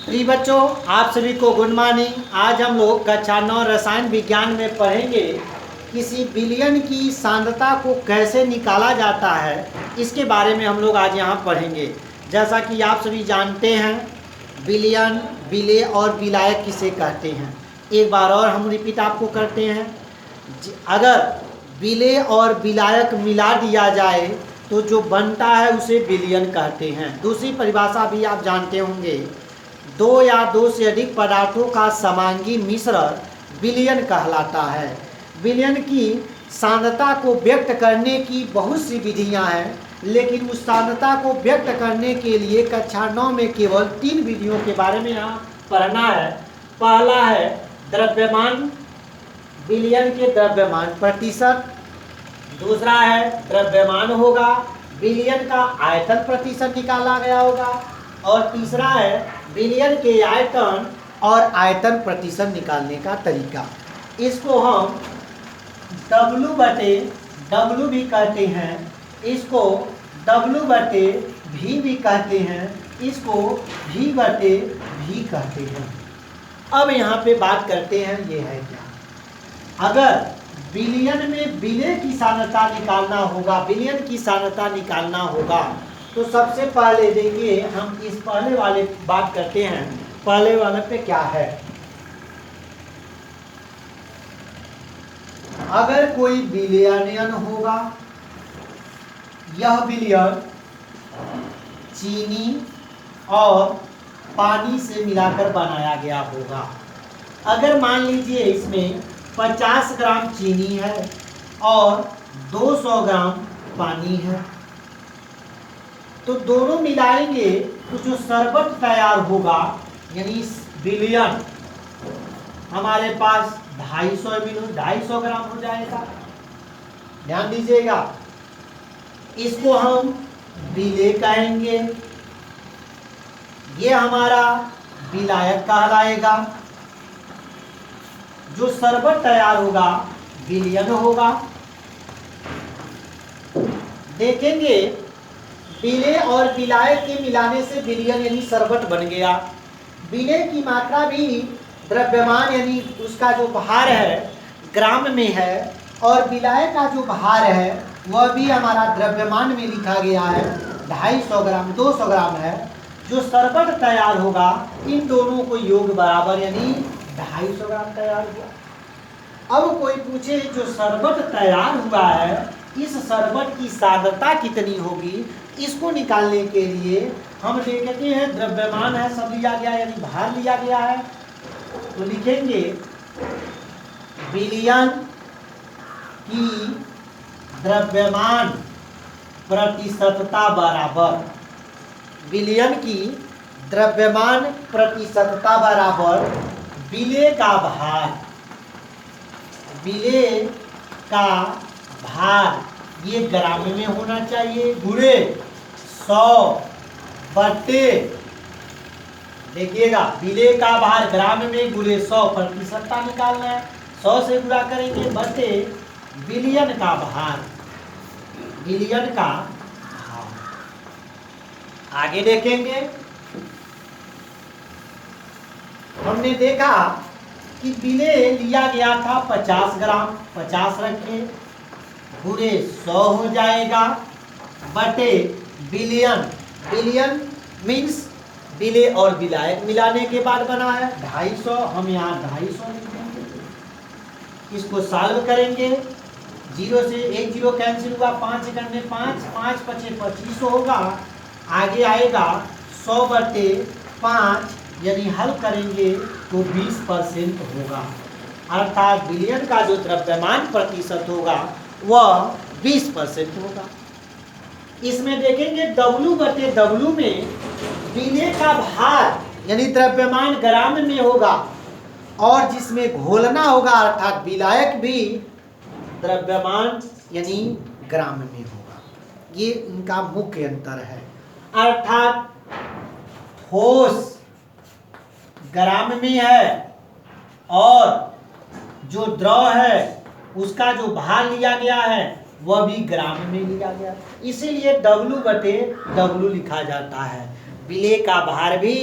प्रिय बच्चों, आप सभी को गुड मॉर्निंग। आज हम लोग कक्षा 9 रसायन विज्ञान में पढ़ेंगे किसी विलयन की सांद्रता को कैसे निकाला जाता है। इसके बारे में हम लोग आज यहाँ पढ़ेंगे। जैसा कि आप सभी जानते हैं, विलयन, विलेय और विलायक किसे कहते हैं। एक बार और हम रिपीट आपको करते हैं। अगर विलेय और विलायक मिला दिया जाए तो जो बनता है उसे विलयन कहते हैं। दूसरी परिभाषा भी आप जानते होंगे, दो या दो से अधिक पदार्थों का समांगी मिश्रण विलयन कहलाता है। विलयन की सांद्रता को व्यक्त करने की बहुत सी विधियां हैं, लेकिन उस सांद्रता को व्यक्त करने के लिए कक्षा 9 में केवल 3 विधियों के बारे में यहाँ पढ़ना है। पहला है द्रव्यमान, विलयन के द्रव्यमान प्रतिशत। दूसरा है द्रव्यमान होगा, विलयन का आयतन प्रतिशत निकाला गया होगा। और तीसरा है विलयन के आयतन और आयतन प्रतिशत निकालने का तरीका। इसको हम W भी कहते हैं, इसको W/V भी कहते हैं, इसको V/V कहते हैं। अब यहाँ पे बात करते हैं, ये है क्या। अगर विलयन में विलेय की सांद्रता निकालना होगा, विलयन की सांद्रता निकालना होगा, तो सबसे पहले देखिए हम इस पहले वाले बात करते हैं। पहले वाले पे क्या है, अगर कोई विलयन होगा, यह विलयन चीनी और पानी से मिलाकर बनाया गया होगा। अगर मान लीजिए इसमें 50 ग्राम चीनी है और 200 ग्राम पानी है, तो दोनों मिलाएंगे तो जो शरबत तैयार होगा, यानी विलयन हमारे पास 250 ग्राम हो जाएगा। ध्यान दीजिएगा, इसको हम विलेय कहेंगे। ये हमारा विलायक कहलाएगा। जो शरबत तैयार होगा विलयन होगा। देखेंगे विलेय और विलायक के मिलाने से विलयन यानी शरबत बन गया। विलेय की मात्रा भी द्रव्यमान यानी उसका जो भार है ग्राम में है, और विलायक का जो भार है वह भी हमारा द्रव्यमान में लिखा गया है, 250 ग्राम 200 ग्राम है। जो शरबत तैयार होगा इन दोनों को योग बराबर यानी 250 ग्राम तैयार हुआ। अब कोई पूछे जो शरबत तैयार हुआ है, इस शरबत की सांद्रता कितनी होगी, इसको निकालने के लिए हम देखते हैं द्रव्यमान है, सब लिया गया यानी भार लिया गया है, तो लिखेंगे विलयन की द्रव्यमान प्रतिशतता बराबर, विलयन की द्रव्यमान प्रतिशतता बराबर विलेय का भार, विलेय का भार ये ग्राम में होना चाहिए, गुणे 100 बटे, देखिएगा विलेय का भार ग्राम में गुणे 100, प्रतिशतता निकालना है, 100 से गुणा करेंगे बटे विलयन का भार, विलयन का भार। आगे देखेंगे, हमने देखा कि विलेय लिया गया था 50 ग्राम, 50 रखे, गुणे 100 हो जाएगा बटे विलयन, विलयन मीन्स विलेय और विलायक मिलाने के बाद बना है 250, हम यहाँ 250 लिख देंगे। इसको सॉल्व करेंगे, 0 से 1 0 कैंसिल हुआ, 5 करने 5, 5 पचे 25 होगा। आगे आएगा 100 बटे 5, यानी हल करेंगे तो 20% होगा, अर्थात विलयन का जो द्रव्यमान प्रतिशत होगा वह 20% होगा। इसमें देखेंगे W/W में विलेय का भार यानी द्रव्यमान ग्राम में होगा, और जिसमें घोलना होगा अर्थात विलायक भी द्रव्यमान यानी ग्राम में होगा। ये इनका मुख्य अंतर है, अर्थात ठोस ग्राम में है और जो द्रव है उसका जो भार लिया गया है वह भी ग्राम में लिया गया, इसीलिए W/W लिखा जाता है। विलेय का भार भी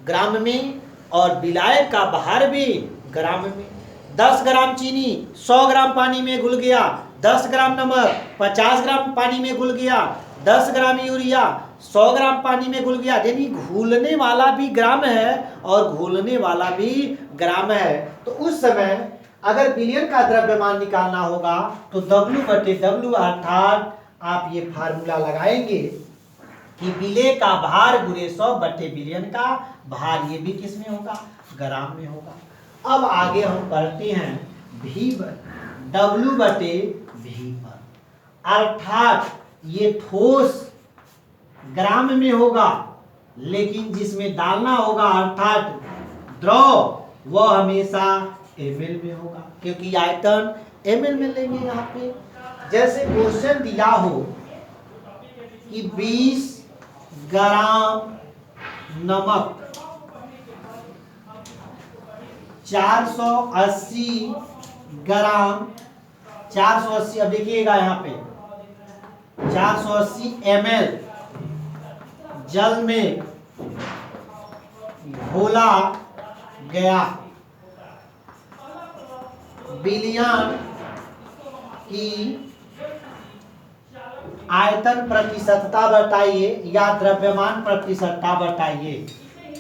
ग्राम में और विलायक का भार भी ग्राम में। 10 ग्राम चीनी 100 ग्राम पानी में घुल गया, 10 ग्राम नमक 50 ग्राम पानी में घुल गया, 10 ग्राम यूरिया 100 ग्राम पानी में घुल गया, यानी घुलने वाला भी ग्राम है और घोलने वाला भी ग्राम है। तो उस समय अगर बिलियन का द्रव्यमान निकालना होगा तो W/W अर्थात आप ये फार्मूला लगाएंगे कि विलेय का भार गुणे 100/बिलियन का भार, ये भी किस में होगा? ग्राम में होगा। अब आगे हम पढ़ते हैं W/V पर, अर्थात ये ठोस ग्राम में होगा लेकिन जिसमें डालना होगा अर्थात द्रव वह हमेशा ml में होगा, क्योंकि आयतन ml में लेंगे। यहाँ पे जैसे क्वेश्चन दिया हो कि 20 ग्राम नमक 480 ग्राम 480, अब देखिएगा यहाँ पे 480 ml जल में घोला गया, बिलियन की आयतन प्रतिशतता बताइए या द्रव्यमान प्रतिशतता बताइए।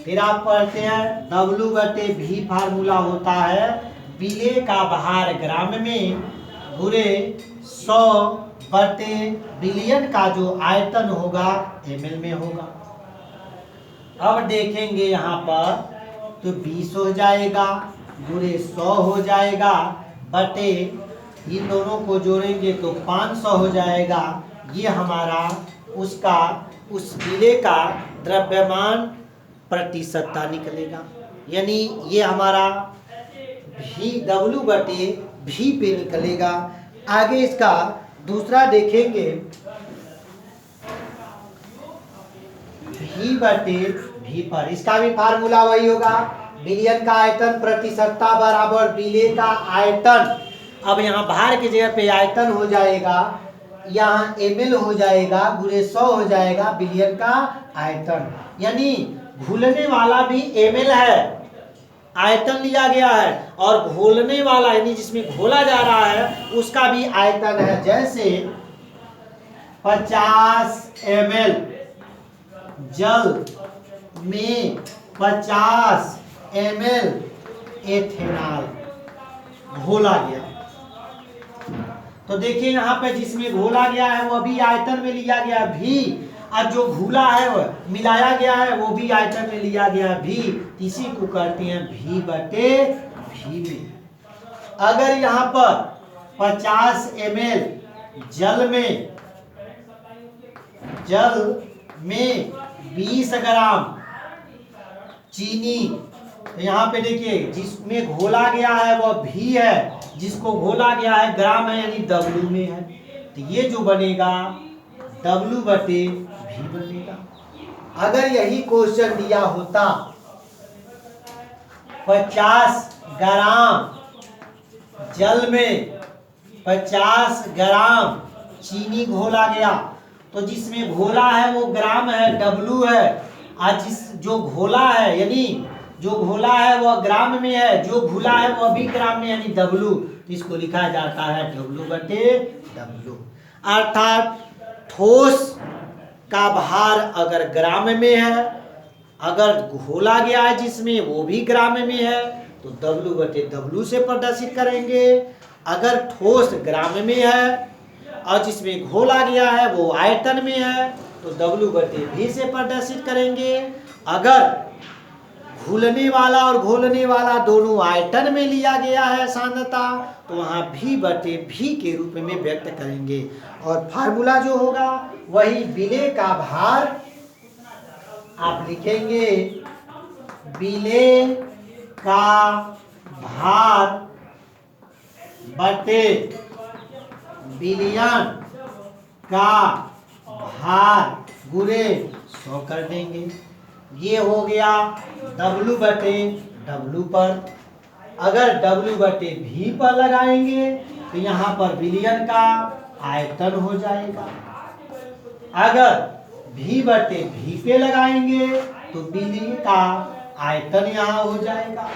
फिर आप पढ़ते हैं W/V फार्मूला होता है विलेय का भार ग्राम में गुणे 100/बिलियन का जो आयतन होगा ml में होगा। अब देखेंगे यहाँ पर तो 20 हो जाएगा गुणे 100 हो जाएगा बटे इन दोनों को जोड़ेंगे तो 500 हो जाएगा। ये हमारा उसका उस विलेय का द्रव्यमान प्रतिशतता निकलेगा, यानी ये हमारा W/V पे निकलेगा। आगे इसका दूसरा देखेंगे V/V पर, इसका भी फार्मूला वही होगा, विलियन का आयतन प्रतिशतता बराबर विलेय का आयतन। अब यहाँ भार की जगह पे आयतन हो जाएगा, यहाँ ml हो जाएगा, गुणे 100 हो जाएगा विलियन का आयतन, यानी घुलने वाला भी ml है, आयतन लिया गया है, और घोलने वाला यानी जिसमें घोला जा रहा है उसका भी आयतन है। जैसे 50 ml जल में 50 ml एथेनॉल घोला गया, तो देखिए यहाँ पे जिसमें घोला गया है वो भी आयतन में लिया गया भी, और जो घुला है वो मिलाया गया है वो भी आयतन में लिया गया भी, इसी को कहते हैं V/V में। अगर यहाँ पर 50 ml जल में 20 ग्राम चीनी, तो यहाँ पे देखिए जिसमें घोला गया है वह V है, जिसको घोला गया है ग्राम है यानी W में है, तो ये जो बनेगा W/V बनेगा। अगर यही क्वेश्चन दिया होता 50 ग्राम जल में 50 ग्राम चीनी घोला गया, तो जिसमें घोला है वो ग्राम है W है, और जो घोला है यानी जो घोला है वह ग्राम में है, जो घुला है वह भी ग्राम में यानी W, तो इसको लिखा जाता है W/W। अर्थात ठोस का भार अगर ग्राम में है, अगर घोला गया है जिसमें वो भी ग्राम में है तो W/W से प्रदर्शित करेंगे। अगर ठोस ग्राम में है और जिसमें घोला गया है वो आयतन में है तो W/V से प्रदर्शित करेंगे। अगर घुलने वाला और घोलने वाला दोनों आयतन में लिया गया है सांद्रता, तो वहाँ V/V के रूप में व्यक्त करेंगे, और फार्मूला जो होगा वही विलेय का भार आप लिखेंगे, विलेय का भार बटे बिलियन का भार गुणे 100 कर देंगे। ये हो गया W/W पर। अगर W/V पर लगाएंगे तो यहाँ पर बिलियन का आयतन हो जाएगा। अगर V/V पे लगाएंगे तो बिलियन का आयतन यहाँ हो जाएगा,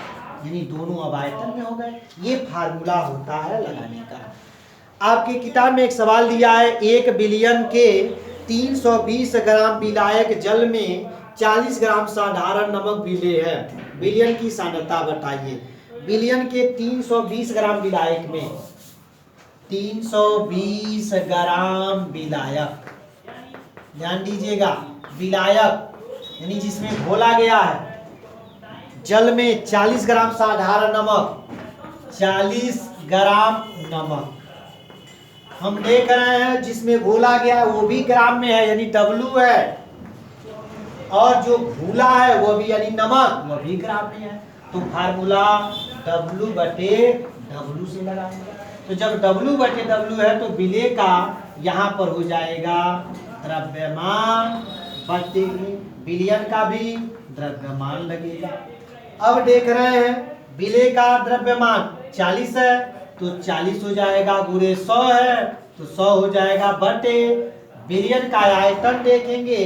यानी दोनों अब आयतन में हो गए। ये फार्मूला होता है लगाने का। आपकी किताब में एक सवाल दिया है, 1 बिलियन के 320 ग्राम विलायक जल में 40 ग्राम साधारण नमक मिले हैं, बिलियन की सांद्रता बताइए। बिलियन के 320 ग्राम विलायक में 320 ग्राम विलायक, ध्यान दीजिएगा, विलायक यानी जिसमें घोला गया है, जल में 40 ग्राम साधारण नमक, 40 ग्राम नमक हम देख रहे हैं, जिसमें घोला गया है वो भी ग्राम में है यानी W है, और जो घोला है वो भी यानी नमक वो भी ग्राम में है। तो फार्मूला W/W से लगाएंगे। तो जब W/W है तो विलेय का यहाँ पर हो जाएगा द्रव्यमान बटे, विलयन का भी द्रव्यमान लगेगा। अब देख रहे हैं विलेय का द्रव्यमान 40 है तो 40 हो जाएगा, गुणे 100 है तो 100 हो जाएगा, बटे विलयन का आयतन देखेंगे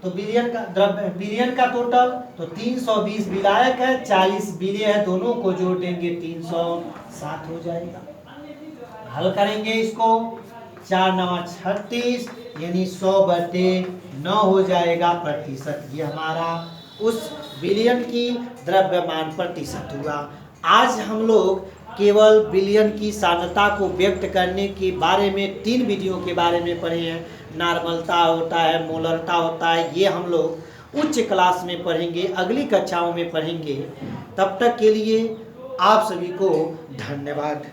तो विलयन का टोटल तो 320 विलायक है, 40 विलेय है, दोनों को जोड़ देंगे 307 हो जाएगा। हल करेंगे इसको, 4 9 36 यानी 100/9 हो जाएगा प्रतिशत। ये हमारा उस विलयन की द्रव्यमान प्रतिशत हुआ। आज हम लोग केवल विलयन की सांद्रता को व्यक्त करने के बारे में 3 विधियों के बारे में पढ़े हैं। नॉर्मलता होता है, मोलरता होता है, ये हम लोग उच्च क्लास में पढ़ेंगे, अगली कक्षाओं में पढ़ेंगे। तब तक के लिए आप सभी को धन्यवाद।